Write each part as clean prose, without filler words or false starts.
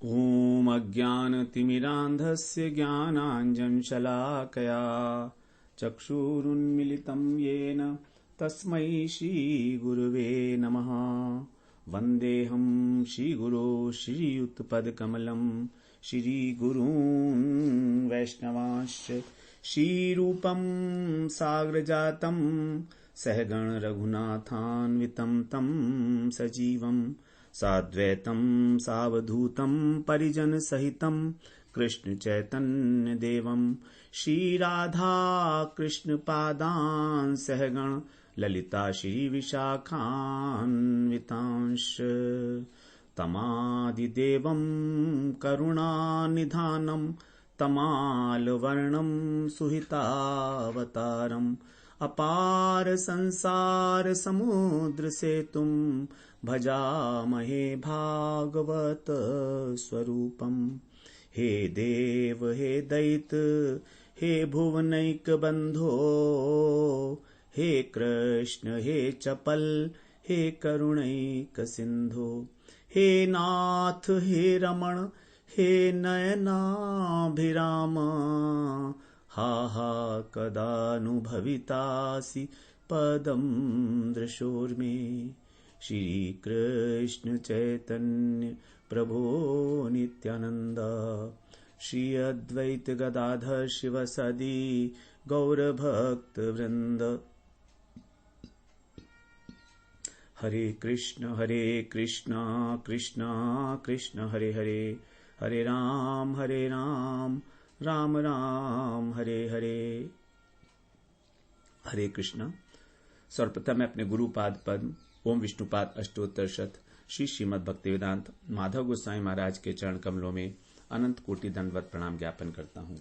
ॐ अज्ञानतिमिरान्धस्य ज्ञानाञ्जनशलाकया चक्षुरुन्मिलितं येन तस्मै श्रीगुरुवे नमः। वन्देऽहं श्रीगुरो श्रीयुतपदकमलं श्रीगुरून् वैष्णवांश्च श्रीरूपं साग्रजातं सहगण रघुनाथान्वितं तं सजीवं साद्वैतं सावधूतं परिजन सहितं कृष्ण चैतन्य देवं श्रीराधा कृष्ण पादान् सहगण ललिता श्री विशाखान्वितांश तमादिदेवं करुणानिधानं तमालवर्णं सुहितावतारम् अपार संसार समुद्र सेतुं भजामहे भागवत स्वरूपम्। हे देव हे दैत हे भुवनैक बंधो हे कृष्ण हे चपल हे करुणैक सिंधो हे नाथ हे रमण हे नयनाभिराम हा हा कदानुभवितासि पदं दृशोर्मे। श्री कृष्ण चैतन्य प्रभो नित्यानंद श्री अद्वैत गदाधर शिवसदि गौरभक्त वृंद। हरे कृष्ण कृष्ण कृष्ण हरे हरे हरे राम राम राम हरे हरे। हरे कृष्ण। सर्वप्रथम मैं अपने गुरुपाद पद्म ओम विष्णुपाद अष्टोत्तर शत श्री श्रीमद् भक्तिवेदांत माधव गोस्वामी महाराज के चरण कमलों में अनंत कोटि दंडवत प्रणाम ज्ञापन करता हूं।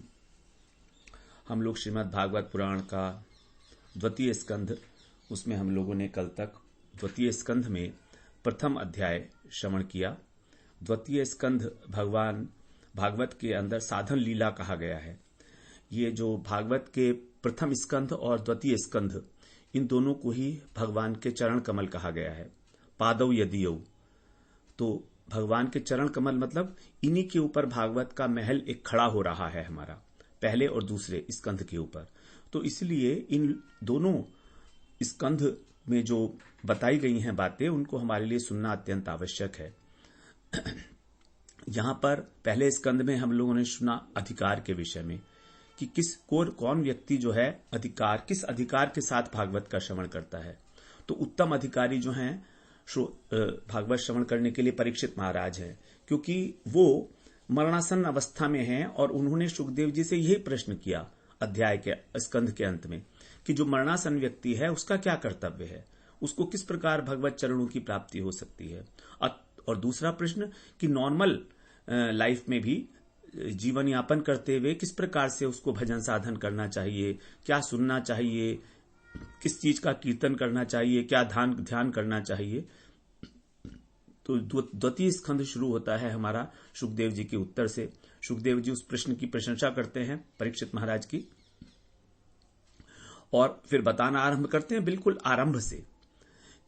हम लोग श्रीमद् भागवत पुराण का द्वितीय स्कंध, उसमें हम लोगों ने कल तक द्वितीय स्कंध में प्रथम अध्याय श्रवण किया। द्वितीय स्कंध भगवान भागवत के अंदर साधन लीला कहा गया है। ये जो भागवत के प्रथम स्कंध और द्वितीय स्कंध, इन दोनों को ही भगवान के चरण कमल कहा गया है। पादौ यदीयौ, तो भगवान के चरण कमल मतलब इन्हीं के ऊपर भागवत का महल एक खड़ा हो रहा है हमारा, पहले और दूसरे स्कंध के ऊपर। तो इसलिए इन दोनों स्कंध में जो बताई गई हैं बातें, उनको हमारे लिए सुनना अत्यंत आवश्यक है। यहां पर पहले स्कंद में हम लोगों ने सुना अधिकार के विषय में कि कौन व्यक्ति जो है किस अधिकार के साथ भागवत का श्रवण करता है। तो उत्तम अधिकारी जो हैं भागवत श्रवण करने के लिए परीक्षित महाराज हैं, क्योंकि वो मरणासन अवस्था में हैं और उन्होंने सुखदेव जी से यही प्रश्न किया अध्याय के स्कंध के अंत में कि जो मरणासन व्यक्ति है उसका क्या कर्तव्य है, उसको किस प्रकार भगवत चरणों की प्राप्ति हो सकती है। और दूसरा प्रश्न कि नॉर्मल लाइफ में भी जीवन यापन करते हुए किस प्रकार से उसको भजन साधन करना चाहिए, क्या सुनना चाहिए, किस चीज का कीर्तन करना चाहिए, क्या ध्यान करना चाहिए। तो द्वितीय स्कंध शुरू होता है हमारा सुखदेव जी के उत्तर से। सुखदेव जी उस प्रश्न की प्रशंसा करते हैं परीक्षित महाराज की, और फिर बताना आरंभ करते हैं बिल्कुल आरंभ से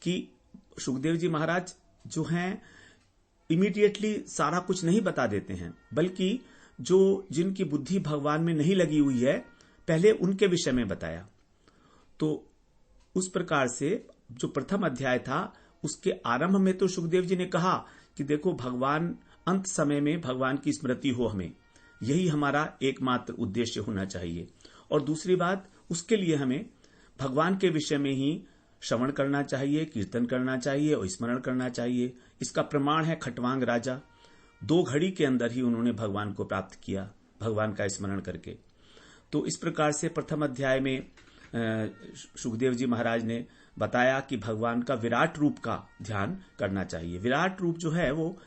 कि सुखदेव जी महाराज जो हैं इमीडिएटली सारा कुछ नहीं बता देते हैं, बल्कि जो जिनकी बुद्धि भगवान में नहीं लगी हुई है पहले उनके विषय में बताया। तो उस प्रकार से जो प्रथम अध्याय था उसके आरंभ में तो सुखदेव जी ने कहा कि देखो भगवान, अंत समय में भगवान की स्मृति हो, हमें यही हमारा एकमात्र उद्देश्य होना चाहिए। और दूसरी बात, उसके लिए हमें भगवान के विषय में ही श्रवण करना चाहिए, कीर्तन करना चाहिए और स्मरण करना चाहिए। इसका प्रमाण है खटवांग राजा, 2 घड़ी के अंदर ही उन्होंने भगवान को प्राप्त किया भगवान का स्मरण करके। तो इस प्रकार से प्रथम अध्याय में सुखदेव जी महाराज ने बताया कि भगवान का विराट रूप का ध्यान करना चाहिए। विराट रूप जो है वो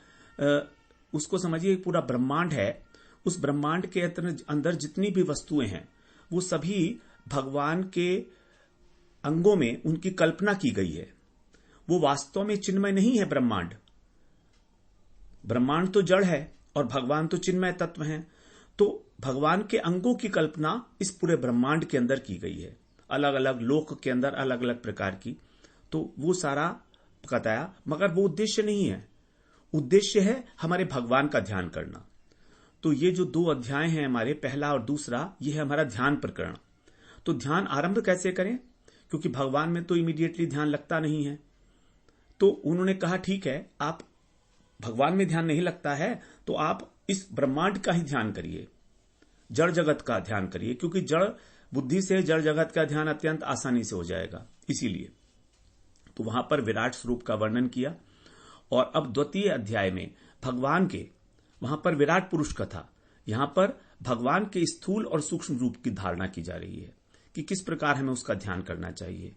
उसको समझिए पूरा ब्रह्मांड है। उस ब्रह्मांड के अंदर जितनी भी वस्तुएं हैं वो सभी भगवान के अंगों में उनकी कल्पना की गई है। वो वास्तव में चिन्मय नहीं है। ब्रह्मांड तो जड़ है और भगवान तो चिन्मय तत्व हैं। तो भगवान के अंगों की कल्पना इस पूरे ब्रह्मांड के अंदर की गई है, अलग अलग लोक के अंदर अलग अलग प्रकार की। तो वो सारा बताया, मगर वो उद्देश्य नहीं है। उद्देश्य है हमारे भगवान का ध्यान करना। तो ये जो 2 अध्याय हैं हमारे, पहला और दूसरा, ये है हमारा ध्यान प्रकरण। तो ध्यान आरंभ कैसे करें, क्योंकि भगवान में तो इमीडिएटली ध्यान लगता नहीं है। तो उन्होंने कहा ठीक है, आप भगवान में ध्यान नहीं लगता है तो आप इस ब्रह्मांड का ही ध्यान करिए, जड़ जगत का ध्यान करिए, क्योंकि जड़ बुद्धि से जड़ जगत का ध्यान अत्यंत आसानी से हो जाएगा। इसीलिए तो वहां पर विराट स्वरूप का वर्णन किया। और अब द्वितीय अध्याय में भगवान के, वहां पर विराट पुरुष कथा, यहां पर भगवान के स्थूल और सूक्ष्म रूप की धारणा की जा रही है कि किस प्रकार हमें उसका ध्यान करना चाहिए।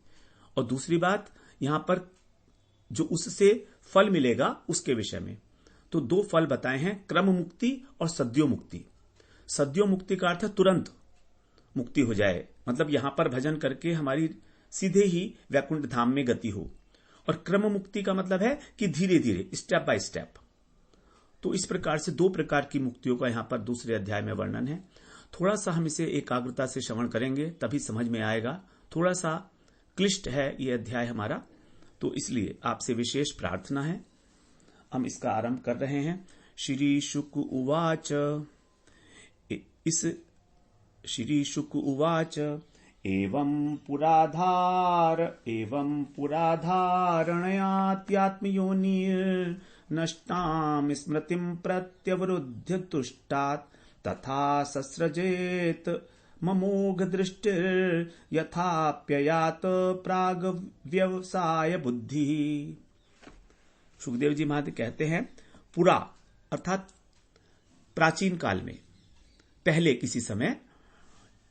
और दूसरी बात, यहां पर जो उससे फल मिलेगा उसके विषय में। तो 2 फल बताए हैं, क्रम मुक्ति और सद्यो मुक्ति। सद्यो मुक्ति का अर्थ है तुरंत मुक्ति हो जाए, मतलब यहां पर भजन करके हमारी सीधे ही वैकुंठ धाम में गति हो। और क्रम मुक्ति का मतलब है कि धीरे धीरे, स्टेप बाय स्टेप। तो इस प्रकार से 2 प्रकार की मुक्तियों का यहां पर दूसरे अध्याय में वर्णन है। थोड़ा सा हम इसे एकाग्रता से श्रवण करेंगे तभी समझ में आएगा। थोड़ा सा क्लिष्ट है ये अध्याय हमारा, तो इसलिए आपसे विशेष प्रार्थना है। हम इसका आरंभ कर रहे हैं। श्री शुक उवाच, इस श्री शुक उवाच, एवं पुराधारणयात्यात्मयोनिर् नष्टां स्मृतिं प्रत्यवरुध्य तुष्टात् तथा ससृजेत ममोघ दृष्टिर्यथाप्ययात प्राग व्यवसाय बुद्धि। सुखदेव जी महाराज कहते हैं, पुरा अर्थात प्राचीन काल में, पहले किसी समय,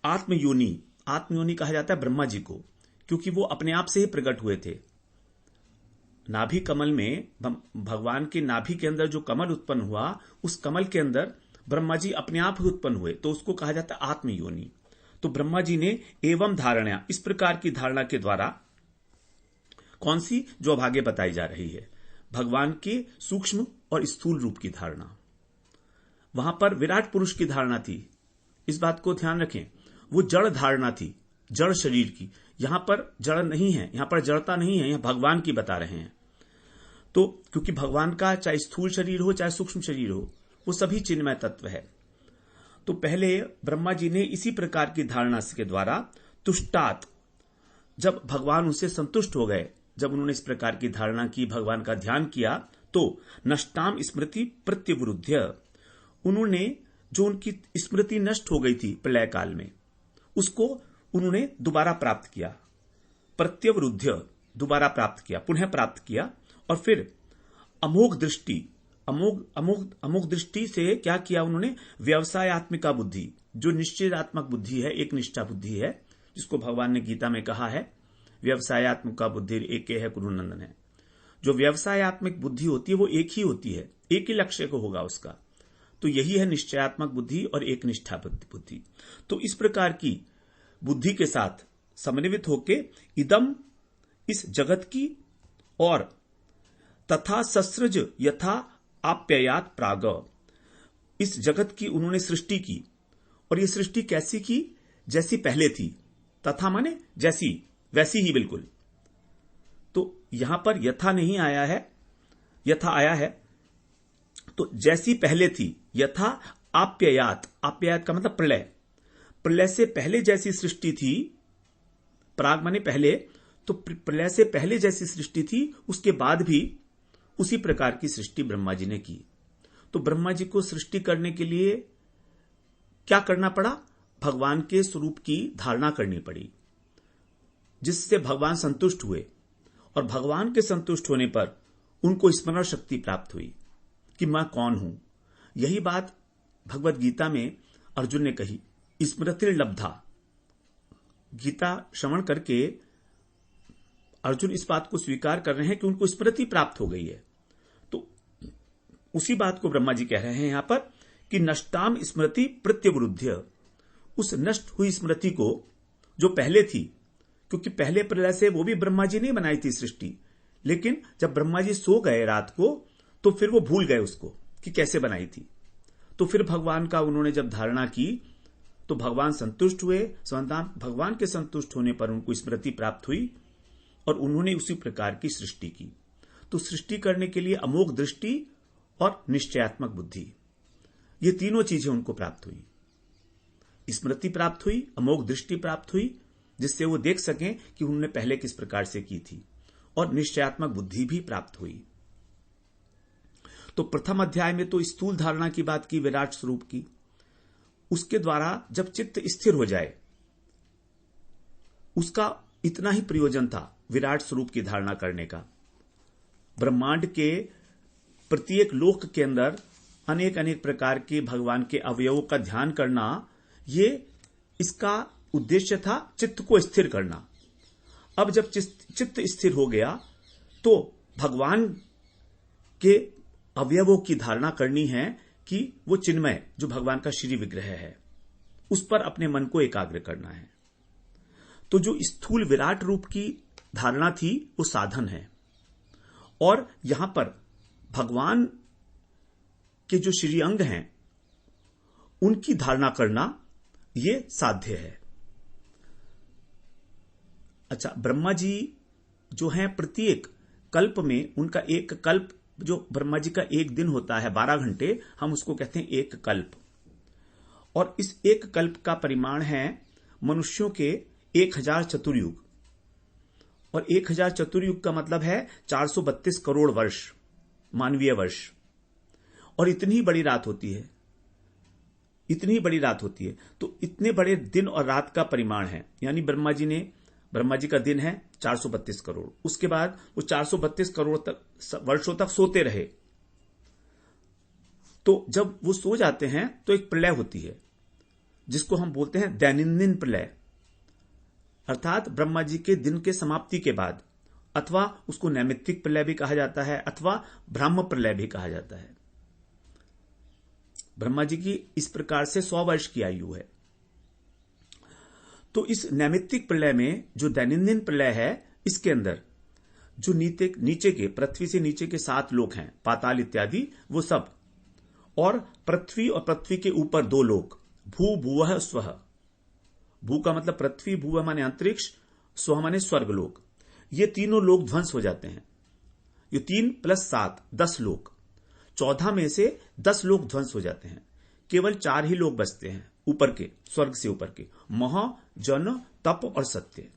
आत्मयोनि कहा जाता है ब्रह्मा जी को, क्योंकि वो अपने आप से ही प्रकट हुए थे। नाभि कमल में, भगवान के नाभि के अंदर जो कमल उत्पन्न हुआ, उस कमल के अंदर ब्रह्मा जी अपने आप ही उत्पन्न हुए, तो उसको कहा जाता है आत्मयोनि। तो ब्रह्मा जी ने एवं धारणा, इस प्रकार की धारणा के द्वारा, कौन सी, जो अब आगे बताई जा रही है, भगवान के सूक्ष्म और स्थूल रूप की धारणा। वहां पर विराट पुरुष की धारणा थी, इस बात को ध्यान रखें। वो जड़ धारणा थी, जड़ शरीर की। यहां पर जड़ नहीं है, यहां पर जड़ता नहीं है, यहां भगवान की बता रहे हैं। तो क्योंकि भगवान का चाहे स्थूल शरीर हो चाहे सूक्ष्म शरीर हो, वो सभी चिन्मय तत्व है। तो पहले ब्रह्मा जी ने इसी प्रकार की धारणा के द्वारा तुष्टात, जब भगवान उनसे संतुष्ट हो गए, जब उन्होंने इस प्रकार की धारणा की, भगवान का ध्यान किया, तो नष्टाम स्मृति प्रत्यवरुध्य, उन्होंने जो उनकी स्मृति नष्ट हो गई थी प्रलय काल में, उसको उन्होंने दोबारा प्राप्त किया। प्रत्यवरुध्य, दोबारा प्राप्त किया, पुनः प्राप्त किया। और फिर अमोघ दृष्टि, अमोघ दृष्टि से क्या किया उन्होंने, व्यवसायत्मिका बुद्धि, जो निश्चयात्मक बुद्धि है, एक निष्ठा बुद्धि है, जिसको भगवान ने गीता में कहा है, व्यवसायत्मिका बुद्धि एक है कुरुनंदन है। जो व्यवसायत्मक बुद्धि होती है वो एक ही होती है, एक ही लक्ष्य को होगा उसका। तो यही है निश्चयात्मक बुद्धि और एक निष्ठा बुद्धि। तो इस प्रकार की बुद्धि के साथ समन्वित होके इदम, इस जगत की, और तथा ससृज यथा आप्ययात प्राग, इस जगत की उन्होंने सृष्टि की। और ये सृष्टि कैसी की, जैसी पहले थी। तथा माने जैसी, वैसी ही बिल्कुल। तो यहां पर यथा नहीं आया है, यथा आया है। तो जैसी पहले थी, यथा आप्ययात, आप्ययात का मतलब प्रलय, प्रलय से पहले जैसी सृष्टि थी, प्राग माने पहले, तो प्रलय से पहले जैसी सृष्टि थी, उसके बाद भी उसी प्रकार की सृष्टि ब्रह्मा जी ने की। तो ब्रह्मा जी को सृष्टि करने के लिए क्या करना पड़ा, भगवान के स्वरूप की धारणा करनी पड़ी, जिससे भगवान संतुष्ट हुए। और भगवान के संतुष्ट होने पर उनको स्मरण शक्ति प्राप्त हुई कि मैं कौन हूं। यही बात भगवत गीता में अर्जुन ने कही, स्मृति लब्धा। गीता श्रवण करके अर्जुन इस बात को स्वीकार कर रहे हैं कि उनको स्मृति प्राप्त हो गई है। तो उसी बात को ब्रह्मा जी कह रहे हैं यहां पर कि नष्टाम स्मृति प्रत्यवरुध्य, उस नष्ट हुई स्मृति को जो पहले थी, क्योंकि पहले प्रलय से वो भी ब्रह्मा जी ने बनाई थी सृष्टि, लेकिन जब ब्रह्मा जी सो गए रात को, तो फिर वो भूल गए उसको कि कैसे बनाई थी। तो फिर भगवान का उन्होंने जब धारणा की तो भगवान संतुष्ट हुए। भगवान के संतुष्ट होने पर उनको स्मृति प्राप्त हुई और उन्होंने उसी प्रकार की सृष्टि की। तो सृष्टि करने के लिए अमोघ दृष्टि और निश्चयात्मक बुद्धि, ये तीनों चीजें उनको प्राप्त हुई। स्मृति प्राप्त हुई, अमोघ दृष्टि प्राप्त हुई, जिससे वो देख सकें कि उन्होंने पहले किस प्रकार से की थी, और निश्चयात्मक बुद्धि भी प्राप्त हुई। तो प्रथम अध्याय में तो स्थूल धारणा की बात की, विराट स्वरूप की। उसके द्वारा जब चित्त स्थिर हो जाए, उसका इतना ही प्रयोजन था विराट स्वरूप की धारणा करने का। ब्रह्मांड के प्रत्येक लोक के अंदर अनेक अनेक प्रकार के भगवान के अवयवों का ध्यान करना, ये इसका उद्देश्य था, चित्त को स्थिर करना। अब जब चित्त स्थिर हो गया तो भगवान के अवयवों की धारणा करनी है कि वो चिन्मय जो भगवान का श्री विग्रह है, उस पर अपने मन को एकाग्र करना है। तो जो स्थूल विराट रूप की धारणा थी वो साधन है, और यहां पर भगवान के जो श्री अंग हैं उनकी धारणा करना ये साध्य है। अच्छा, ब्रह्मा जी जो हैं प्रत्येक कल्प में, उनका एक कल्प, जो ब्रह्मा जी का एक दिन होता है 12 घंटे, हम उसको कहते हैं एक कल्प। और इस एक कल्प का परिमाण है मनुष्यों के 1000 चतुर्युग, और 1000 चतुर्युग का मतलब है 432 करोड़ वर्ष, मानवीय वर्ष। और इतनी बड़ी रात होती है, इतनी बड़ी रात होती है, तो इतने बड़े दिन और रात का परिमाण है। यानी ब्रह्मा जी का दिन है 432 करोड़, उसके बाद वो 432 करोड़ तक वर्षों तक सोते रहे। तो जब वो सो जाते हैं तो एक प्रलय होती है, जिसको हम बोलते हैं दैनंदिन प्रलय, अर्थात ब्रह्मा जी के दिन के समाप्ति के बाद, अथवा उसको नैमित्तिक प्रलय भी कहा जाता है, अथवा ब्रह्म प्रलय भी कहा जाता है। ब्रह्मा जी की इस प्रकार से 100 वर्ष की आयु है। तो इस नैमित्तिक प्रलय में जो दैनंदिन प्रलय है, इसके अंदर जो नीचे के, पृथ्वी से नीचे के 7 लोक हैं, पाताल इत्यादि, वो सब, और पृथ्वी और पृथ्वी के ऊपर 2 लोक, भू भुवः स्वः। भू का मतलब पृथ्वी, भू माने अंतरिक्ष, स्व माने स्वर्गलोक। ये तीनों लोक ध्वंस हो जाते हैं। ये 3 + 7 10 लोक, 14 में से 10 लोक ध्वंस हो जाते हैं। केवल 4 ही लोग बचते हैं ऊपर के, स्वर्ग से ऊपर के, महा, जन, तप और सत्य।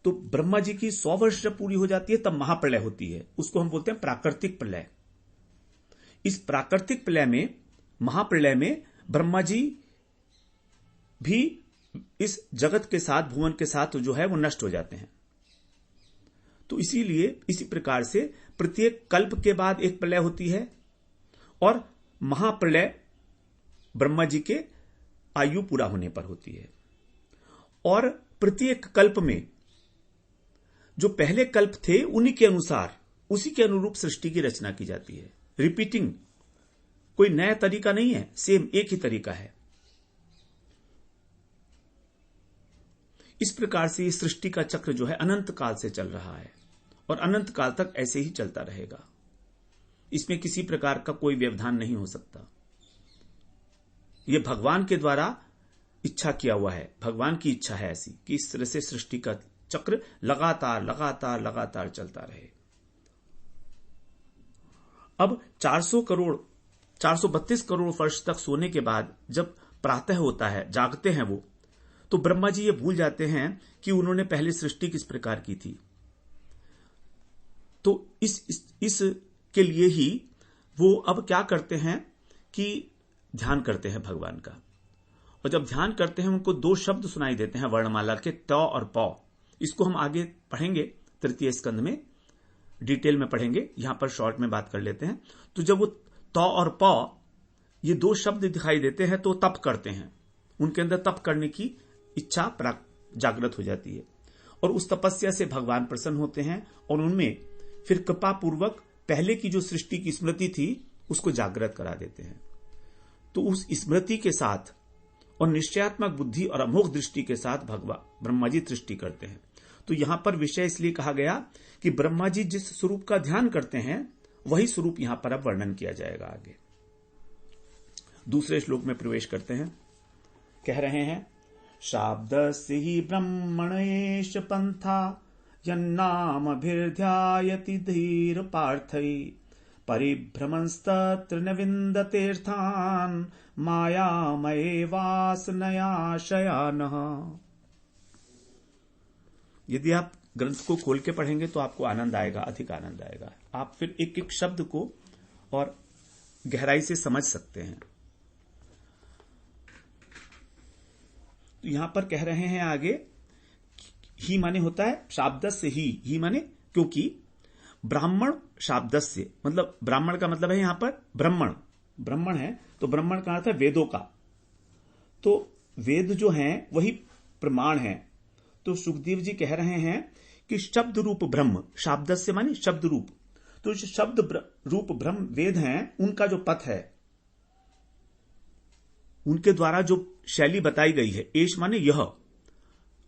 तो ब्रह्मा जी की 100 वर्ष जब पूरी हो जाती है तब महाप्रलय होती है, उसको हम बोलते हैं प्राकृतिक प्रलय। इस प्राकृतिक प्रलय में, महाप्रलय में, ब्रह्मा जी भी इस जगत के साथ, भुवन के साथ जो है वो नष्ट हो जाते हैं। तो इसीलिए इसी प्रकार से प्रत्येक कल्प के बाद एक प्रलय होती है, और महाप्रलय ब्रह्मा जी के आयु पूरा होने पर होती है। और प्रत्येक कल्प में जो पहले कल्प थे उन्हीं के अनुसार, उसी के अनुरूप सृष्टि की रचना की जाती है। रिपीटिंग, कोई नया तरीका नहीं है, सेम एक ही तरीका है। इस प्रकार से सृष्टि का चक्र जो है अनंत काल से चल रहा है, और अनंत काल तक ऐसे ही चलता रहेगा। इसमें किसी प्रकार का कोई व्यवधान नहीं हो सकता। यह भगवान के द्वारा इच्छा किया हुआ है, भगवान की इच्छा है ऐसी कि इस तरह से सृष्टि का चक्र लगातार लगातार लगातार चलता रहे। अब 432 करोड़ वर्ष तक सोने के बाद जब प्रातः होता है, जागते हैं वो, तो ब्रह्मा जी ये भूल जाते हैं कि उन्होंने पहले सृष्टि किस प्रकार की थी। तो इस के लिए ही वो अब क्या करते हैं कि ध्यान करते हैं भगवान का। और जब ध्यान करते हैं उनको 2 शब्द सुनाई देते हैं वर्णमाला के, त और प। इसको हम आगे पढ़ेंगे, तृतीय स्कंद में डिटेल में पढ़ेंगे, यहां पर शॉर्ट में बात कर लेते हैं। तो जब वो त और प ये 2 शब्द दिखाई देते हैं तो तप करते हैं, उनके अंदर तप करने की इच्छा जागृत हो जाती है, और उस तपस्या से भगवान प्रसन्न होते हैं, और उनमें फिर कृपा पूर्वक पहले की जो सृष्टि की स्मृति थी उसको जागृत करा देते हैं। तो उस स्मृति के साथ और निश्चयात्मक बुद्धि और अमोघ दृष्टि के साथ ब्रह्मा जी सृष्टि करते हैं। तो यहां पर विषय इसलिए कहा गया कि ब्रह्मा जी जिस स्वरूप का ध्यान करते हैं वही स्वरूप यहां पर अब वर्णन किया जाएगा। आगे दूसरे श्लोक में प्रवेश करते हैं। कह रहे हैं, शाब्दस्य हि ब्रह्मणेश पंथा यन्नामभिर्ध्यायति धीर पार्थै परिभ्रमंस्तत्र न विन्दतीर्थान् मायामये वासनया शयानः। यदि आप ग्रंथ को खोल के पढ़ेंगे तो आपको आनंद आएगा, अधिक आनंद आएगा। आप फिर एक एक शब्द को और गहराई से समझ सकते हैं। तो यहां पर कह रहे हैं आगे, ही माने होता है शाब्दस्य ही माने क्योंकि ब्राह्मण शाब्दस्य, मतलब ब्राह्मण का मतलब है यहां पर ब्राह्मण है, तो ब्राह्मण का अर्थ है वेदों का। तो वेद जो हैं वही प्रमाण है। तो सुखदेव जी कह रहे हैं कि शब्द रूप ब्रह्म, शाब्दस्य माने शब्द रूप, तो जो शब्द रूप ब्रह्म वेद हैं उनका जो पथ है, उनके द्वारा जो शैली बताई गई है, एश माने यह,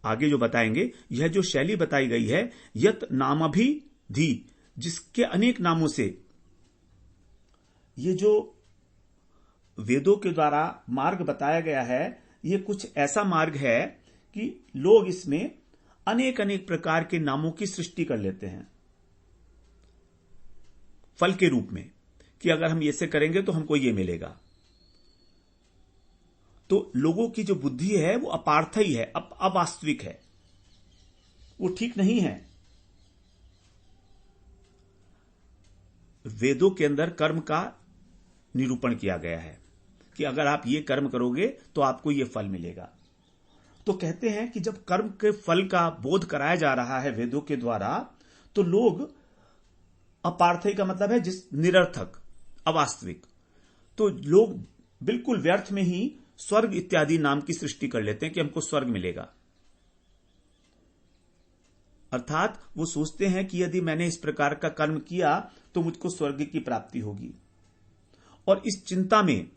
आगे जो बताएंगे, यह जो शैली बताई गई है, यत नामभिधि, जिसके अनेक नामों से ये जो वेदों के द्वारा मार्ग बताया गया है, ये कुछ ऐसा मार्ग है कि लोग इसमें अनेक अनेक प्रकार के नामों की सृष्टि कर लेते हैं फल के रूप में, कि अगर हम ऐसे करेंगे तो हमको ये मिलेगा। तो लोगों की जो बुद्धि है वो अपार्थी है, अवास्तविक है, वो ठीक नहीं है। वेदों के अंदर कर्म का निरूपण किया गया है कि अगर आप ये कर्म करोगे तो आपको ये फल मिलेगा। तो कहते हैं कि जब कर्म के फल का बोध कराया जा रहा है वेदों के द्वारा, तो लोग, अपार्थी का मतलब है जिस निरर्थक, अवास्तविक, तो लोग बिल्कुल व्यर्थ में ही स्वर्ग इत्यादि नाम की सृष्टि कर लेते हैं कि हमको स्वर्ग मिलेगा। अर्थात वो सोचते हैं कि यदि मैंने इस प्रकार का कर्म किया तो मुझको स्वर्ग की प्राप्ति होगी। और इस चिंता में,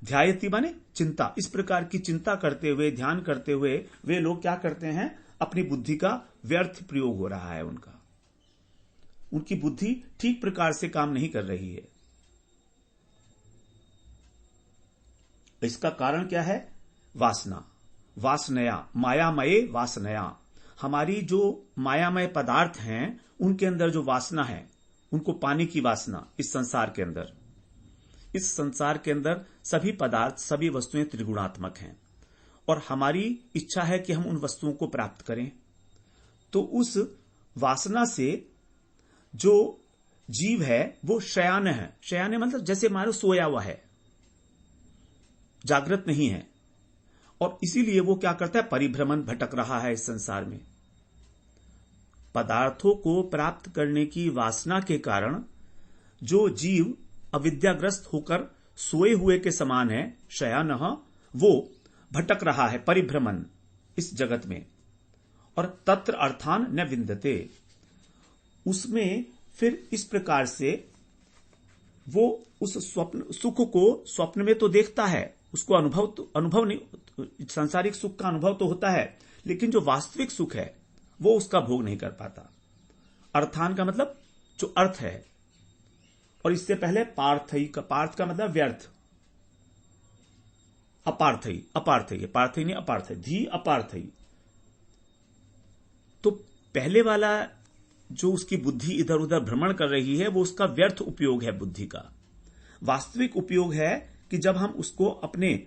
ध्यायति माने चिंता, इस प्रकार की चिंता करते हुए, ध्यान करते हुए वे लोग क्या करते हैं, अपनी बुद्धि का व्यर्थ प्रयोग हो रहा है उनकी बुद्धि ठीक प्रकार से काम नहीं कर रही है। इसका कारण क्या है? वासनया, मायामय वासनया। हमारी जो मायामय पदार्थ हैं उनके अंदर जो वासना है, उनको पाने की वासना। इस संसार के अंदर सभी पदार्थ, सभी वस्तुएं त्रिगुणात्मक हैं और हमारी इच्छा है कि हम उन वस्तुओं को प्राप्त करें। तो उस वासना से जो जीव है वो शयान है। शयान मतलब जैसे मानो सोया हुआ है, जागृत नहीं है, और इसीलिए वो क्या करता है, परिभ्रमण, भटक रहा है इस संसार में। पदार्थों को प्राप्त करने की वासना के कारण जो जीव अविद्याग्रस्त होकर सोए हुए के समान है, शयानः, वो भटक रहा है, परिभ्रमण इस जगत में। और तत्र अर्थान न विन्दते, उसमें फिर इस प्रकार से वो उस स्वप्न सुख को स्वप्न में तो देखता है, उसको अनुभव नहीं, सांसारिक सुख का अनुभव तो होता है, लेकिन जो वास्तविक सुख है वो उसका भोग नहीं कर पाता। अर्थान का मतलब जो अर्थ है, और इससे पहले पार्थई का, पार्थ का मतलब व्यर्थ, अपार्थई, पार्थई नहीं अपार्थई, धी अपार्थई। तो पहले वाला जो उसकी बुद्धि इधर उधर भ्रमण कर रही है वो उसका व्यर्थ उपयोग है बुद्धि का। वास्तविक उपयोग है कि जब हम उसको अपने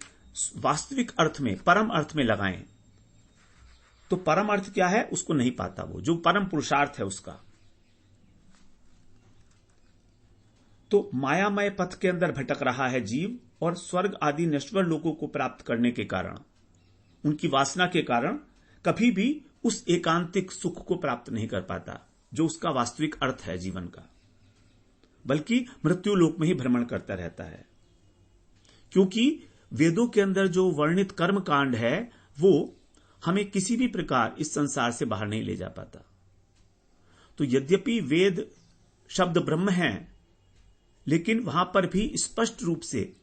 वास्तविक अर्थ में, परम अर्थ में लगाएं, तो परम अर्थ क्या है उसको नहीं पाता, वो जो परम पुरुषार्थ है उसका। तो मायामय पथ के अंदर भटक रहा है जीव, और स्वर्ग आदि नश्वर लोगों को प्राप्त करने के कारण, उनकी वासना के कारण कभी भी उस एकांतिक सुख को प्राप्त नहीं कर पाता जो उसका वास्तविक अर्थ है जीवन का, बल्कि मृत्यु लोक में ही भ्रमण करता रहता है। क्योंकि वेदों के अंदर जो वर्णित कर्म कांड है वो हमें किसी भी प्रकार इस संसार से बाहर नहीं ले जा पाता। तो यद्यपि वेद शब्द ब्रह्म हैं, लेकिन वहां पर भी स्पष्ट रूप से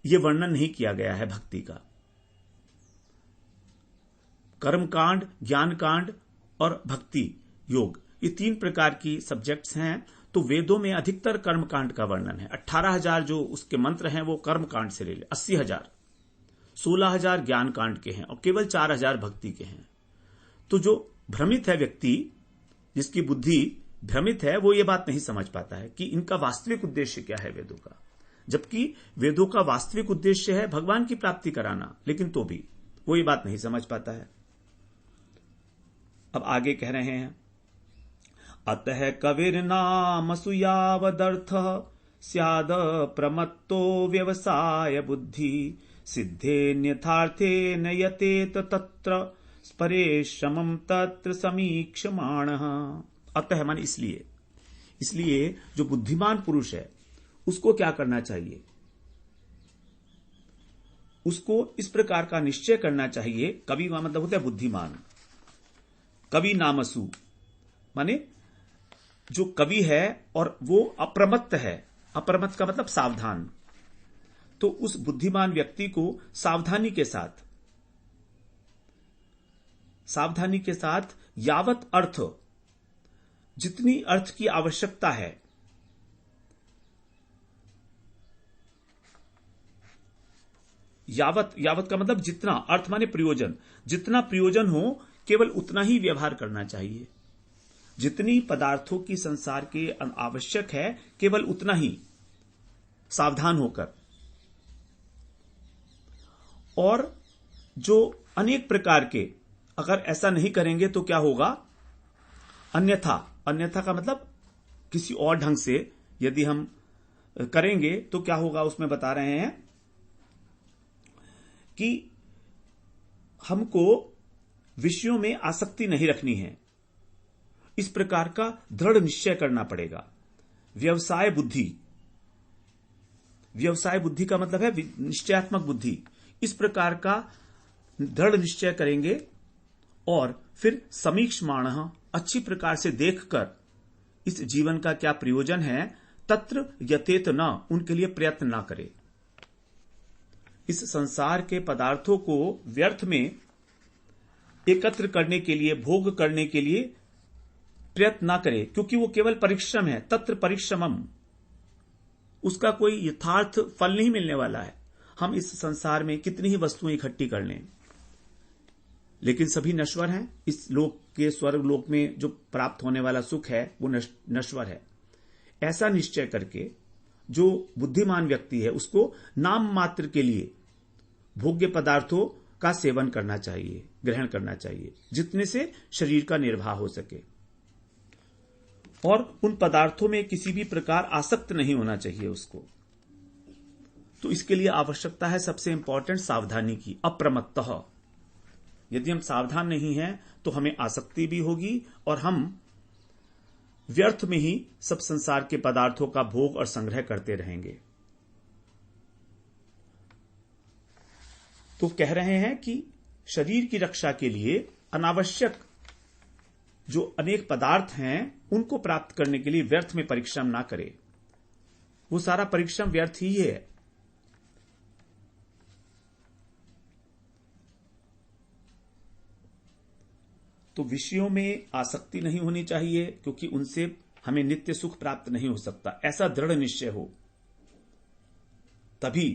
यह वर्णन नहीं किया गया है भक्ति का। कर्मकांड, ज्ञान कांड और भक्ति योग, ये 3 प्रकार की सब्जेक्ट्स हैं। तो वेदों में अधिकतर कर्मकांड का वर्णन है। 18,000 जो उसके मंत्र हैं वो कर्मकांड से ले, 80,000, 16,000 ज्ञान कांड के हैं और केवल 4,000 भक्ति के हैं। तो जो भ्रमित है व्यक्ति जिसकी बुद्धि भ्रमित है, वो ये बात नहीं समझ पाता है कि इनका वास्तविक उद्देश्य क्या है वेदों का, जबकि वेदों का वास्तविक उद्देश्य है भगवान की प्राप्ति कराना, लेकिन तो भी वो ये बात नहीं समझ पाता है। अब आगे कह रहे हैं, अतः कविर्नाम सुयावदर्थ स्याद प्रमत्तो व्यवसाय बुद्धि सिद्धे न्यथार्थे नयतेत तत्र परेशमं तत्र समीक्षमाणः। अतः मान इसलिए जो बुद्धिमान पुरुष है उसको क्या करना चाहिए, उसको इस प्रकार का निश्चय करना चाहिए। कवि का मतलब होता है बुद्धिमान। कवि नामसु माने जो कवि है और वो अप्रमत्त है। अप्रमत्त का मतलब सावधान। तो उस बुद्धिमान व्यक्ति को सावधानी के साथ यावत अर्थ, जितनी अर्थ की आवश्यकता है, यावत का मतलब जितना, अर्थ माने प्रयोजन, जितना प्रयोजन हो केवल उतना ही व्यवहार करना चाहिए। जितनी पदार्थों की संसार के आवश्यक है केवल उतना ही, सावधान होकर। और जो अनेक प्रकार के, अगर ऐसा नहीं करेंगे तो क्या होगा, अन्यथा का मतलब किसी और ढंग से यदि हम करेंगे तो क्या होगा, उसमें बता रहे हैं कि हमको विषयों में आसक्ति नहीं रखनी है। इस प्रकार का दृढ़ निश्चय करना पड़ेगा। व्यवसाय बुद्धि का मतलब है निश्चयात्मक बुद्धि। इस प्रकार का दृढ़ निश्चय करेंगे और फिर समीक्षमाणः, अच्छी प्रकार से देखकर इस जीवन का क्या प्रयोजन है, तत्र यतेत न, उनके लिए प्रयत्न ना करे। इस संसार के पदार्थों को व्यर्थ में एकत्र करने के लिए, भोग करने के लिए प्रयत्न ना करे, क्योंकि वो केवल परिश्रम है। तत्र परिश्रमम, उसका कोई यथार्थ फल नहीं मिलने वाला है। हम इस संसार में कितनी ही वस्तुएं इकट्ठी कर लें, लेकिन सभी नश्वर हैं। इस लोक के, स्वर्ग लोक में जो प्राप्त होने वाला सुख है वो नश्वर है। ऐसा निश्चय करके जो बुद्धिमान व्यक्ति है उसको नाम मात्र के लिए भोग्य पदार्थों का सेवन करना चाहिए, ग्रहण करना चाहिए, जितने से शरीर का निर्वाह हो सके। और उन पदार्थों में किसी भी प्रकार आसक्त नहीं होना चाहिए उसको। तो इसके लिए आवश्यकता है सबसे इंपॉर्टेंट सावधानी की, अप्रमत्तः। यदि हम सावधान नहीं हैं तो हमें आसक्ति भी होगी और हम व्यर्थ में ही सब संसार के पदार्थों का भोग और संग्रह करते रहेंगे। तो कह रहे हैं कि शरीर की रक्षा के लिए अनावश्यक जो अनेक पदार्थ हैं उनको प्राप्त करने के लिए व्यर्थ में परिश्रम ना करे। वो सारा परिश्रम व्यर्थ ही है। तो विषयों में आसक्ति नहीं होनी चाहिए, क्योंकि उनसे हमें नित्य सुख प्राप्त नहीं हो सकता। ऐसा दृढ़ निश्चय हो तभी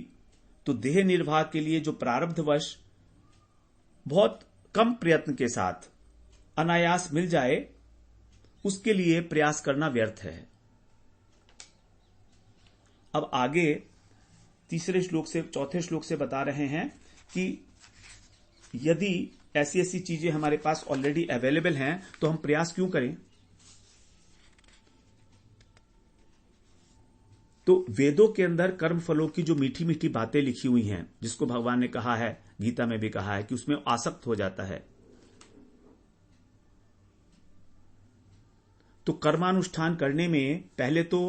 तो देह निर्वाह के लिए जो प्रारब्धवश बहुत कम प्रयत्न के साथ अनायास मिल जाए, उसके लिए प्रयास करना व्यर्थ है। अब आगे चौथे श्लोक से बता रहे हैं कि यदि ऐसी ऐसी चीजें हमारे पास ऑलरेडी अवेलेबल हैं तो हम प्रयास क्यों करें। तो वेदों के अंदर कर्म फलों की जो मीठी मीठी बातें लिखी हुई हैं, जिसको भगवान ने कहा है, गीता में भी कहा है कि उसमें आसक्त हो जाता है। तो कर्मानुष्ठान करने में पहले तो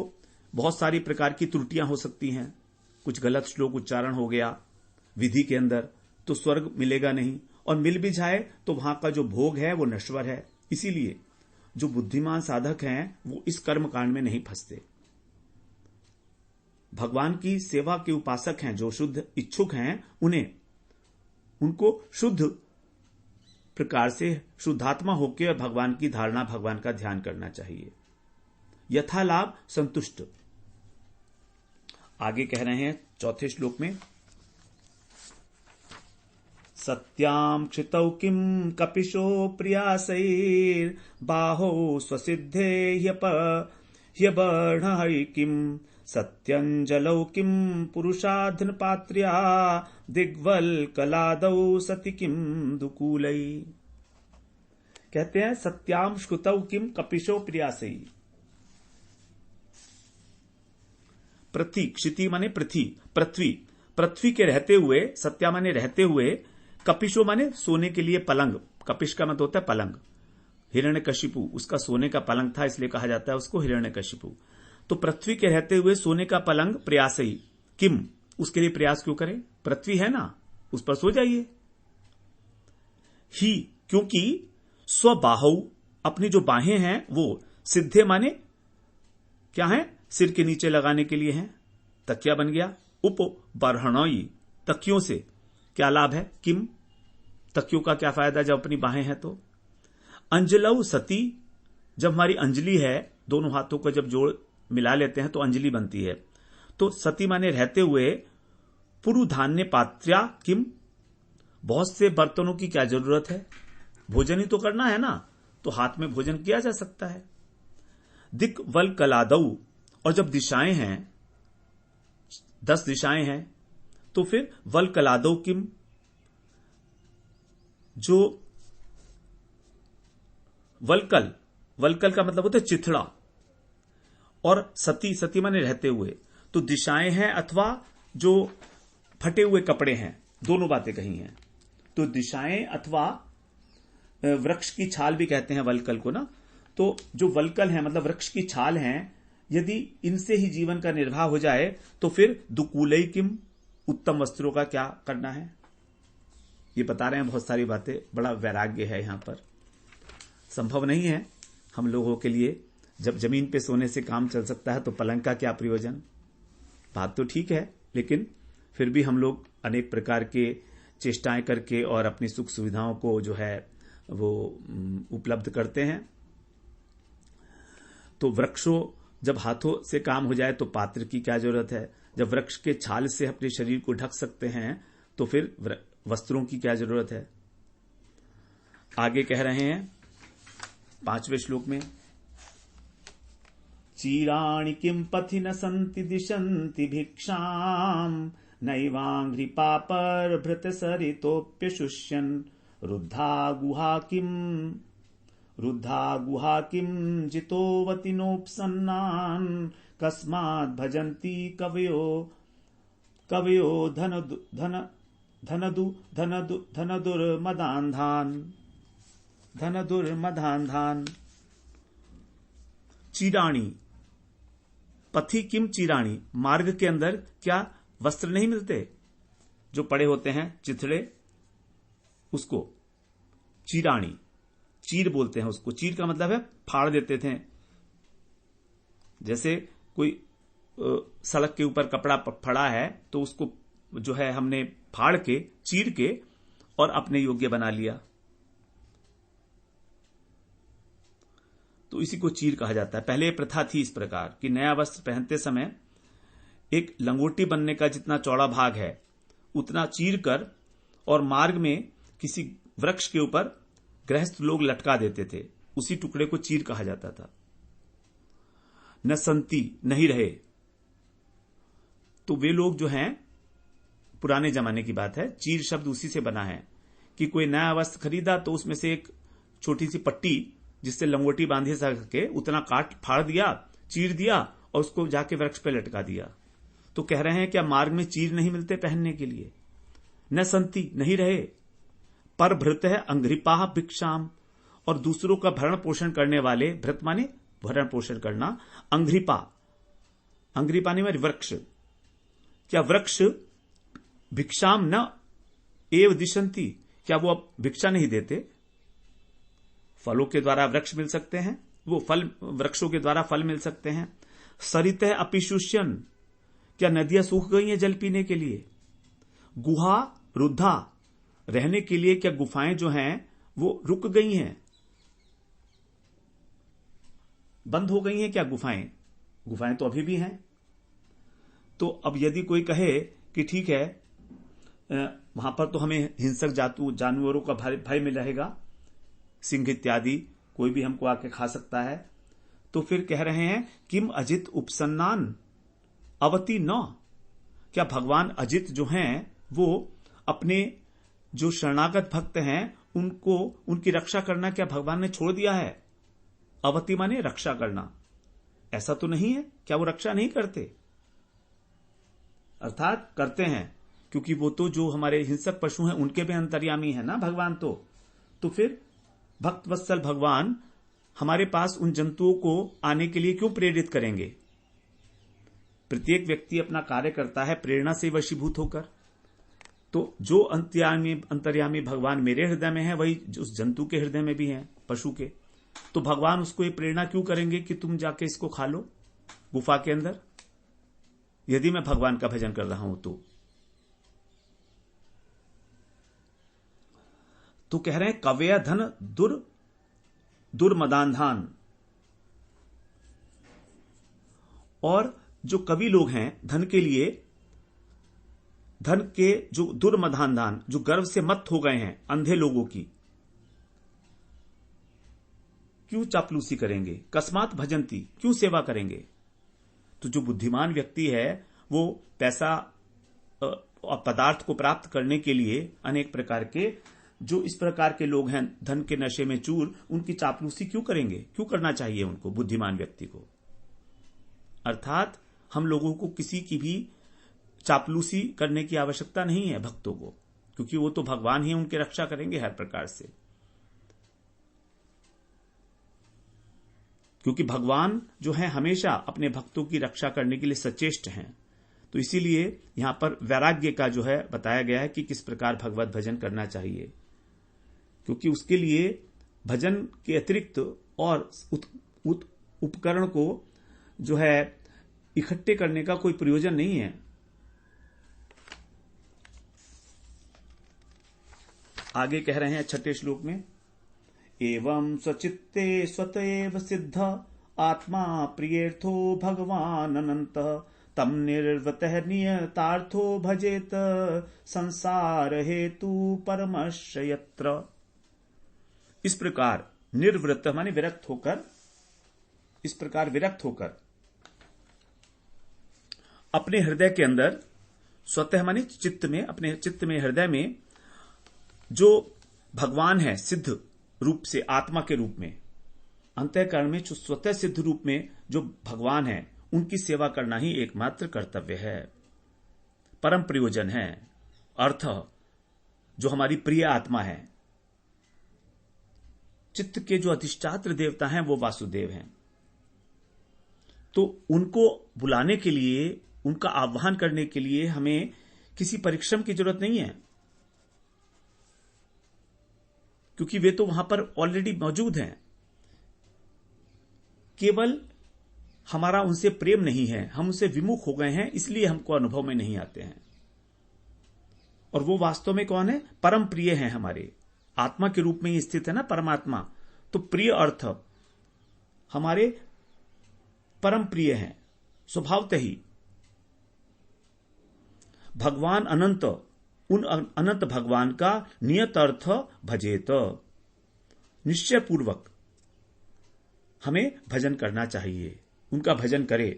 बहुत सारी प्रकार की त्रुटियां हो सकती हैं। कुछ गलत श्लोक उच्चारण हो गया विधि के अंदर तो स्वर्ग मिलेगा नहीं, और मिल भी जाए तो वहां का जो भोग है वो नश्वर है। इसीलिए जो बुद्धिमान साधक हैं वो इस कर्म कांड में नहीं फंसते। भगवान की सेवा के उपासक हैं, जो शुद्ध इच्छुक हैं, उनको शुद्ध प्रकार से शुद्धात्मा होकर भगवान की धारणा, भगवान का ध्यान करना चाहिए। यथालाभ संतुष्ट। आगे कह रहे हैं चौथे श्लोक में, सत्यां क्षितौ किं कपिशो प्रियासैर्बाहो स्वसिद्धे ह्यबर्है किं सत्यञ्जलौ किं पुरुषाधनपात्र्या दिग्वल्कलादौ सति किं दुकूलै। कहते हैं सत्याम श्रुतौ किम कपिशो प्रियासै। पृथ्वी, क्षिति माने पृथ्वी के रहते हुए, सत्या माने रहते हुए, कपिशो माने सोने के लिए पलंग, कपिश का मतलब होता है पलंग। हिरण्यकशिपु उसका सोने का पलंग था, इसलिए कहा जाता है उसको हिरण्यकशिपु। तो पृथ्वी के रहते हुए सोने का पलंग प्रयासई किम, उसके लिए प्रयास क्यों करें, पृथ्वी है ना, उस पर सो जाइए। ही क्योंकि स्वबाहु अपनी जो बाहें हैं वो सिद्धे माने क्या है, सिर के नीचे लगाने के लिए हैं, तकिया बन गया। उप बरहणोई तकियों से क्या लाभ है, किम तकियों का क्या फायदा जब अपनी बाहें हैं तो। अंजलऊ सती जब हमारी अंजलि है, दोनों हाथों को जब जोड़ मिला लेते हैं तो अंजलि बनती है। तो सती माने रहते हुए, पुरु धान्य पात्र्या किम बहुत से बर्तनों की क्या जरूरत है, भोजन ही तो करना है ना, तो हाथ में भोजन किया जा सकता है। दिक वल कलादऊ और जब दिशाएं हैं 10 दिशाएं हैं तो फिर वल कलादऊ किम, जो वलकल का मतलब होता है चिथड़ा, और सती माने रहते हुए, तो दिशाएं हैं अथवा जो फटे हुए कपड़े हैं, दोनों बातें कही हैं। तो दिशाएं अथवा वृक्ष की छाल भी कहते हैं वलकल को ना, तो जो वलकल है मतलब वृक्ष की छाल हैं, यदि इनसे ही जीवन का निर्वाह हो जाए तो फिर दुकूलई किम उत्तम वस्त्रों का क्या करना है। ये बता रहे हैं बहुत सारी बातें, बड़ा वैराग्य है यहां पर। संभव नहीं है हम लोगों के लिए, जब जमीन पे सोने से काम चल सकता है तो पलंग का क्या प्रयोजन। बात तो ठीक है, लेकिन फिर भी हम लोग अनेक प्रकार के चेष्टाएं करके और अपनी सुख सुविधाओं को जो है वो उपलब्ध करते हैं। तो वृक्षों जब हाथों से काम हो जाए तो पात्र की क्या जरूरत है, जब वृक्ष के छाल से अपने शरीर को ढक सकते हैं तो फिर वस्त्रों की क्या जरूरत है। आगे कह रहे हैं 5वें श्लोक में, चीराणि किं पथि न सन्ति दिशन्ति भिक्षाम् नैवाङ्घ्रिपापरभृत सरितोऽप्यशुष्यन् रुद्धा गुहा किं जितोवतिनोपसन्नान् कस्माद् भजन्ति कवयो धनदुर्मदान्धान्। चीराणी पथि किम चीराणी, मार्ग के अंदर क्या वस्त्र नहीं मिलते, जो पड़े होते हैं चिथड़े, उसको चीराणी, चीर बोलते हैं उसको। चीर का मतलब है फाड़ देते थे, जैसे कोई सड़क के ऊपर कपड़ा फड़ा है तो उसको जो है हमने फाड़ के चीर के और अपने योग्य बना लिया, तो इसी को चीर कहा जाता है। पहले प्रथा थी इस प्रकार कि नया वस्त्र पहनते समय एक लंगोटी बनने का जितना चौड़ा भाग है उतना चीर कर और मार्ग में किसी वृक्ष के ऊपर गृहस्थ लोग लटका देते थे, उसी टुकड़े को चीर कहा जाता था। न संति नहीं रहे, तो वे लोग जो हैं, पुराने जमाने की बात है, चीर शब्द उसी से बना है कि कोई नया वस्त्र खरीदा तो उसमें से एक छोटी सी पट्टी जिससे लंगोटी बांधे सके उतना काट फाड़ दिया, चीर दिया और उसको जाके वृक्ष पे लटका दिया। तो कह रहे हैं क्या मार्ग में चीर नहीं मिलते पहनने के लिए। न संति नहीं रहे, पर भृत है अंघ्रिपाह भिक्षाम, और दूसरों का भरण पोषण करने वाले, भृत माने भरण पोषण करना, अंघ्रिपा ने वृक्ष, क्या वृक्ष भिक्षाम न एव दिशंति, क्या वो अब भिक्षा नहीं देते। फलों के द्वारा वृक्ष मिल सकते हैं, वो फल वृक्षों के द्वारा फल मिल सकते हैं। सरित है अपिशुष्यन, क्या नदियां सूख गई हैं जल पीने के लिए। गुहा रुद्धा, रहने के लिए क्या गुफाएं जो हैं वो रुक गई हैं, बंद हो गई हैं क्या गुफाएं। गुफाएं तो अभी भी हैं। तो अब यदि कोई कहे कि ठीक है वहां पर तो हमें हिंसक जानवरों का भय में रहेगा, सिंह इत्यादि कोई भी हमको आके खा सकता है। तो फिर कह रहे हैं किम अजित उपसन्नान अवति न, क्या भगवान अजित जो हैं वो अपने जो शरणागत भक्त हैं उनको उनकी रक्षा करना क्या भगवान ने छोड़ दिया है? अवति माने रक्षा करना, ऐसा तो नहीं है। क्या वो रक्षा नहीं करते? अर्थात करते हैं, क्योंकि वो तो जो हमारे हिंसक पशु हैं उनके भी अंतर्यामी है ना भगवान। तो फिर भक्त वत्सल भगवान हमारे पास उन जंतुओं को आने के लिए क्यों प्रेरित करेंगे? प्रत्येक व्यक्ति अपना कार्य करता है प्रेरणा से वशीभूत होकर। तो जो अंतर्यामी भगवान मेरे हृदय में है वही उस जंतु के हृदय में भी है, पशु के। तो भगवान उसको ये प्रेरणा क्यों करेंगे कि तुम जाके इसको खा लो गुफा के अंदर, यदि मैं भगवान का भजन कर रहा हूं तो कह रहे हैं कव्य धन दुर्मदान्धान। और जो कवि लोग हैं धन के लिए, धन के जो दुर्मदान्धान, जो गर्व से मत हो गए हैं, अंधे लोगों की क्यों चापलूसी करेंगे? कस्मात भजंती, क्यों सेवा करेंगे? तो जो बुद्धिमान व्यक्ति है वो पैसा और पदार्थ को प्राप्त करने के लिए अनेक प्रकार के जो इस प्रकार के लोग हैं धन के नशे में चूर, उनकी चापलूसी क्यों करेंगे? क्यों करना चाहिए उनको, बुद्धिमान व्यक्ति को? अर्थात हम लोगों को किसी की भी चापलूसी करने की आवश्यकता नहीं है भक्तों को, क्योंकि वो तो भगवान ही उनकी रक्षा करेंगे हर प्रकार से। क्योंकि भगवान जो है हमेशा अपने भक्तों की रक्षा करने के लिए सचेष्ट हैं। तो इसीलिए यहां पर वैराग्य का जो है बताया गया है कि किस प्रकार भगवत भजन करना चाहिए, क्योंकि उसके लिए भजन के अतिरिक्त और उपकरण को जो है इकट्ठे करने का कोई प्रयोजन नहीं है। आगे कह रहे हैं 6ठे श्लोक में, एवं स्वचित्ते स्वतएव सिद्ध आत्मा प्रियर्थो भगवान अनंत तम निर्वतः नियतार्थो भजेत संसार हेतु परमस्य यत्र। इस प्रकार निर्वृत माने विरक्त होकर, इस प्रकार विरक्त होकर अपने हृदय के अंदर, स्वतः माने चित्त में, अपने चित्त में हृदय में जो भगवान है सिद्ध रूप से, आत्मा के रूप में, अंतःकरण में जो स्वतः सिद्ध रूप में जो भगवान है उनकी सेवा करना ही एकमात्र कर्तव्य है, परम प्रयोजन है। अर्थ जो हमारी प्रिय आत्मा है, चित्त के जो अधिष्ठात्र देवता हैं वो वासुदेव हैं। तो उनको बुलाने के लिए, उनका आह्वान करने के लिए हमें किसी परिश्रम की जरूरत नहीं है, क्योंकि वे तो वहां पर ऑलरेडी मौजूद हैं। केवल हमारा उनसे प्रेम नहीं है, हम उनसे विमुख हो गए हैं, इसलिए हमको अनुभव में नहीं आते हैं। और वो वास्तव में कौन है? परम प्रिय है, हमारे आत्मा के रूप में ही स्थित है ना परमात्मा। तो प्रिय अर्थ हमारे परम प्रिय हैं स्वभावतः ही। भगवान अनंत, उन अनंत भगवान का नियत अर्थ भजेत, निश्चय पूर्वक हमें भजन करना चाहिए, उनका भजन करे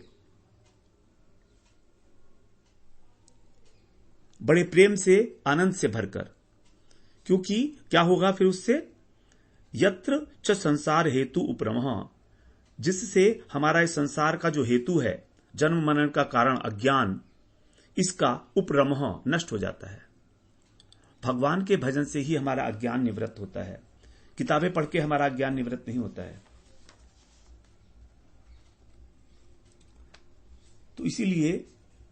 बड़े प्रेम से, आनंद से भरकर। क्योंकि क्या होगा फिर उससे? यत्र च संसार हेतु उपरमः, जिससे हमारा इस संसार का जो हेतु है, जन्म मरण का कारण अज्ञान, इसका उपरमः नष्ट हो जाता है। भगवान के भजन से ही हमारा अज्ञान निवृत्त होता है, किताबें पढ़ के हमारा अज्ञान निवृत्त नहीं होता है। तो इसीलिए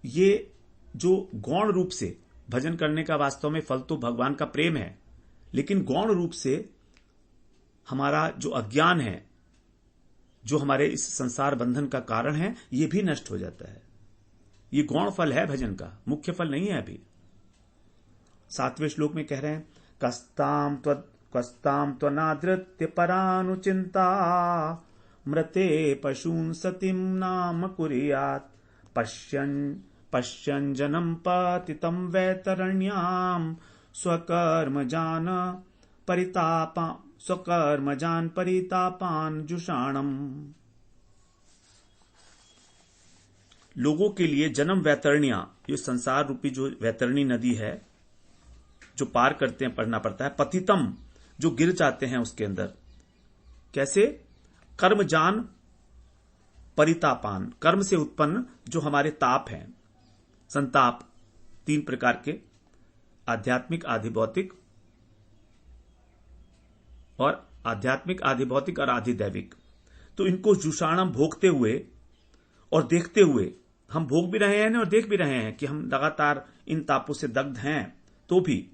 ये जो गौण रूप से भजन करने का वास्तव में फल तो भगवान का प्रेम है, लेकिन गौण रूप से हमारा जो अज्ञान है, जो हमारे इस संसार बंधन का कारण है, ये भी नष्ट हो जाता है। ये गौण फल है भजन का, मुख्य फल नहीं है। अभी 7वें श्लोक में कह रहे हैं, कस्ताम त्वनादृत्य परानुचिंता मृते पशून सतीम नाम कुर्यात् पश्यन् जनम पतितं वैतरण्याम स्वकर्मजान परितापान जुषाणम। लोगों के लिए जन्म वैतरण्या, ये संसार रूपी जो वैतरणी नदी है जो पार करते हैं पढ़ना पड़ता है। पतितम, जो गिर जाते हैं उसके अंदर। कैसे? कर्मजान परितापान, कर्म से उत्पन्न जो हमारे ताप हैं, संताप, 3 प्रकार के, आध्यात्मिक, आधि भौतिक और आध्यात्मिक, आधि भौतिक और आधि दैविक। तो इनको जुषाणम, भोगते हुए और देखते हुए, हम भोग भी रहे हैं और देख भी रहे हैं कि हम लगातार इन तापों से दग्ध हैं, तो भी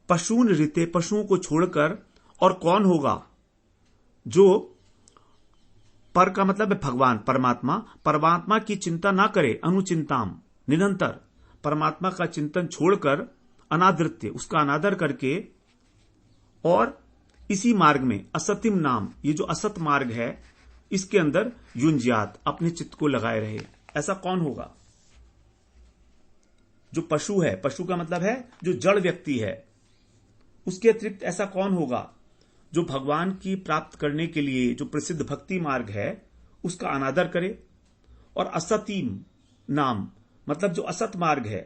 पशून ऋते, पशुओं को छोड़कर और कौन होगा जो पर का मतलब है भगवान, परमात्मा, परमात्मा की चिंता ना करे, अनुचिंताम, निरंतर परमात्मा का चिंतन छोड़कर अनादृत्य, उसका अनादर करके, और इसी मार्ग में असत्यम नाम, ये जो असत मार्ग है इसके अंदर युंज्यात, अपने चित्त को लगाए रहे। ऐसा कौन होगा? जो पशु है, पशु का मतलब है जो जड़ व्यक्ति है, उसके अतिरिक्त ऐसा कौन होगा जो भगवान की प्राप्त करने के लिए जो प्रसिद्ध भक्ति मार्ग है उसका अनादर करे। और असतीम नाम मतलब जो असत मार्ग है,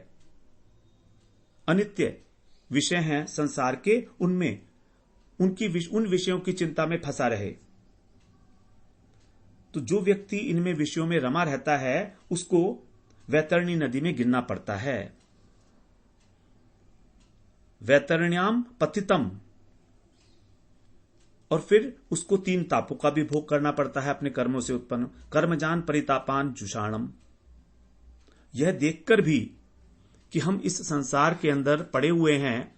अनित्य विषय हैं संसार के, उनमें उन विषयों की चिंता में फंसा रहे। तो जो व्यक्ति इनमें विषयों में रमा रहता है उसको वैतरणी नदी में गिरना पड़ता है। वैतरण्याम पतितम, और फिर उसको 3 तापों का भी भोग करना पड़ता है अपने कर्मों से उत्पन्न। कर्मजान परितापान जुषाणम, यह देखकर भी कि हम इस संसार के अंदर पड़े हुए हैं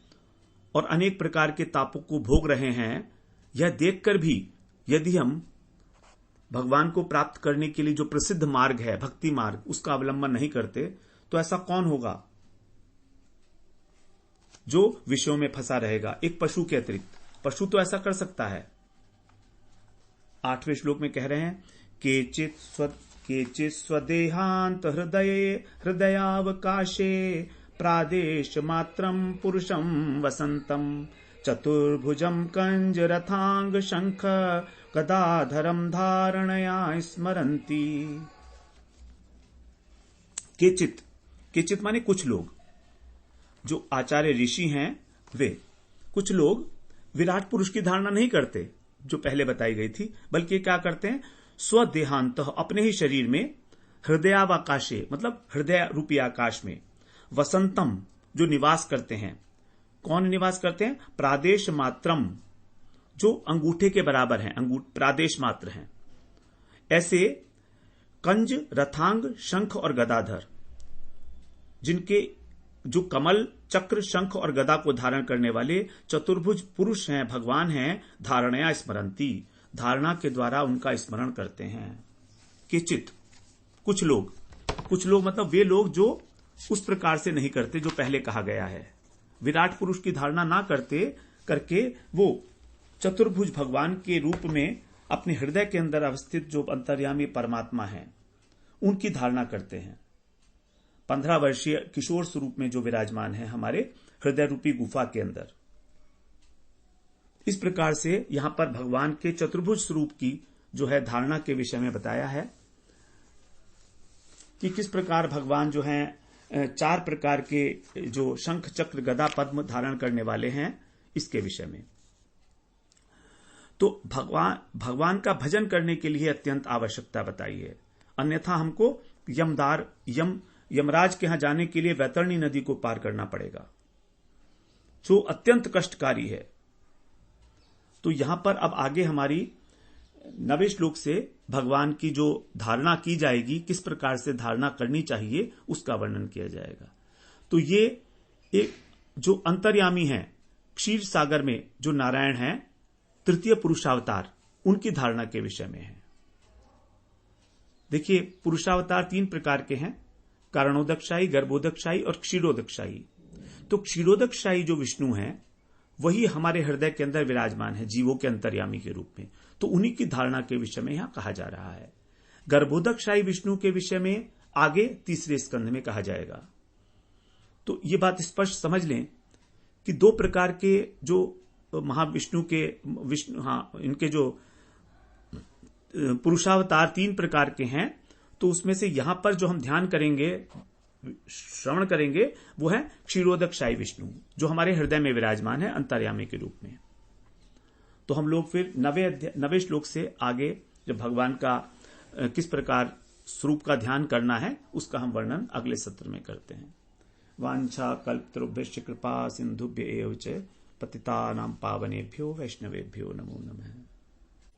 और अनेक प्रकार के तापों को भोग रहे हैं, यह देखकर भी यदि हम भगवान को प्राप्त करने के लिए जो प्रसिद्ध मार्ग है, भक्ति मार्ग, उसका अवलंबन नहीं करते, तो ऐसा कौन होगा जो विषयों में फंसा रहेगा एक पशु के अतिरिक्त? पशु तो ऐसा कर सकता है। 8वें श्लोक में कह रहे हैं, केचित् स्वदेहांत हृदयावकाशे प्रादेश मात्रम पुरुषम वसंतम चतुर्भुजम कंज रथांग शंख गदाधरम धारणया स्मरंती। केचित माने कुछ लोग, जो आचार्य ऋषि हैं वे, कुछ लोग विराट पुरुष की धारणा नहीं करते जो पहले बताई गई थी, बल्कि क्या करते हैं, स्वदेहांत, अपने ही शरीर में, हृदयावकाशे मतलब हृदय रूपी आकाश में, वसंतम जो निवास करते हैं। कौन निवास करते हैं? प्रादेश मात्रम, जो अंगूठे के बराबर हैं, प्रादेश मात्र हैं। ऐसे कंज, रथांग, शंख और गदाधर, जिनके जो कमल, चक्र, शंख और गदा को धारण करने वाले चतुर्भुज पुरुष हैं, भगवान हैं, धारणया स्मरंती, धारणा के द्वारा उनका स्मरण करते हैं। किचित कुछ लोग मतलब वे लोग जो उस प्रकार से नहीं करते जो पहले कहा गया है। विराट पुरुष की धारणा ना करके वो चतुर्भुज भगवान के रूप में अपने हृदय के अंदर अवस्थित जो अंतर्यामी परमात्मा है उनकी धारणा करते हैं। 15 वर्षीय किशोर स्वरूप में जो विराजमान है हमारे हृदय रूपी गुफा के अंदर। इस प्रकार से यहां पर भगवान के चतुर्भुज स्वरूप की जो है धारणा के विषय में बताया है कि किस प्रकार भगवान जो हैं 4 प्रकार के जो शंख, चक्र, गदा, पद्म धारण करने वाले हैं, इसके विषय में। तो भगवान का भजन करने के लिए अत्यंत आवश्यकता बताई है, अन्यथा हमको यमराज के यहां जाने के लिए वैतरणी नदी को पार करना पड़ेगा, जो अत्यंत कष्टकारी है। तो यहां पर अब आगे हमारी 9वें श्लोक से भगवान की जो धारणा की जाएगी, किस प्रकार से धारणा करनी चाहिए, उसका वर्णन किया जाएगा। तो ये एक जो अंतर्यामी हैं, क्षीर सागर में जो नारायण हैं, तृतीय पुरुषावतार, उनकी धारणा के विषय में है। देखिए, पुरुषावतार 3 प्रकार के हैं, कारणोदकशाही, गर्भोदकशाही और क्षीरोदकशाही। तो क्षीरोदकशाही जो विष्णु हैं वही हमारे हृदय के अंदर विराजमान है जीवों के अंतर्यामी के रूप में, तो उन्हीं की धारणा के विषय में यहां कहा जा रहा है। गर्भोदकशाही विष्णु के विषय में आगे 3रे स्कंध में कहा जाएगा। तो ये बात स्पष्ट समझ लें कि दो प्रकार के जो महाविष्णु के इनके जो पुरुषावतार तीन प्रकार के हैं, तो उसमें से यहां पर जो हम ध्यान करेंगे, श्रवण करेंगे, वो है क्षीरोदक शाही विष्णु, जो हमारे हृदय में विराजमान है अंतर्यामी के रूप में। तो हम लोग फिर 9वें श्लोक से आगे जब भगवान का किस प्रकार स्वरूप का ध्यान करना है उसका हम वर्णन अगले सत्र में करते हैं। वांछा कल्पतरुभ्यश्च कृपा सिंधुभ्य एव च पतितानां पावनेभ्यो वैष्णवेभ्यो नमो नमः।